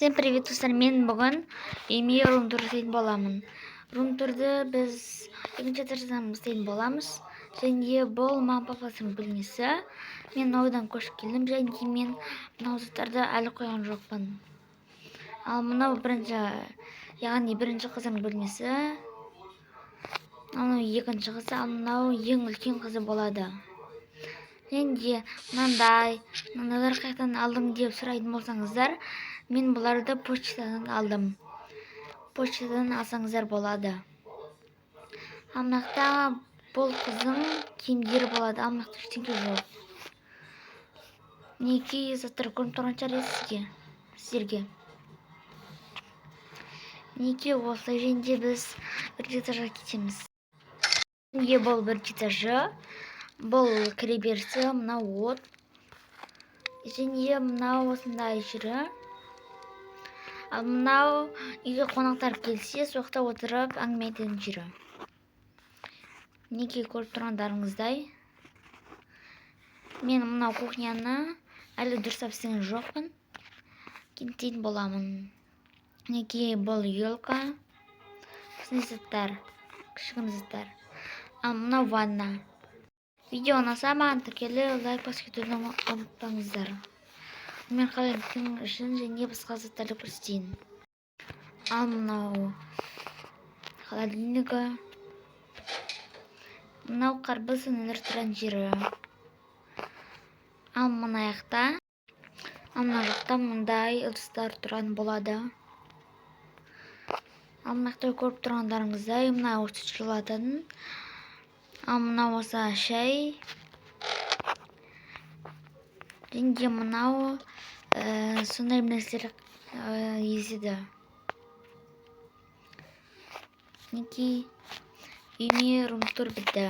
Всем привет, достар. Мен бүгін үйме рум-тур істейтін боламын. Рум-турды біз екінші этаждан істейтін боламыз. Және бұл мама папасының бөлмесі. Мен ойдан көшіп келдім, және мен мынау заттарды әлі қойған жоқпын. Ал мынау бірінші қызының бөлмесі. Ал екінші қызы, ал мынау ең үлкен қызы болады. Енді мынандайлар қаяқтан алдым деп сұрайтын болсаңыздар, мен бұларды почтадан алдым. Почтадан алсаңыздар болады. Ал мынақта бұл қызым киімдері болады. Ал мынақта ештеңе жоқ. Мінекей заттар көрініп тұрған шығар сіздерге. Мінекей осылай, және біз бірінші этажға кетеміз. Бұл бірінші этажы. Бұл кіреберісі, мынау от. Және мынау осындай жері. Ал мынау үйге қонақтар келсе, соқта отырып әңгіме айтатын жері. Мінекей көріп тұрғандарыңыздай. Мен мынау кухняны әлі дұрыстап істеген жоқпын. Кейін боламын. Мінекей бұл елка. Осындай заттар, кішігірім заттар. Ал мынау ванна. Видео ұнаса маған тіркелі лайк басып кетуді ұмытпаңыздар. Мен қалайтын үшін және басқа заттарды көрсетейін. Ал мынау холодильнигі. Мынау қарбыз өнер тұрған жері. Ал мына жақта мындай ыдыстар тұрған болады. Ал мына жақта көріп тұрғандарыңыздай, мынау сүт жуылатын. Ал мынау осы шай. Және мынау сондай нәрселер езеді. Мінекей үйме рум-тур бітті.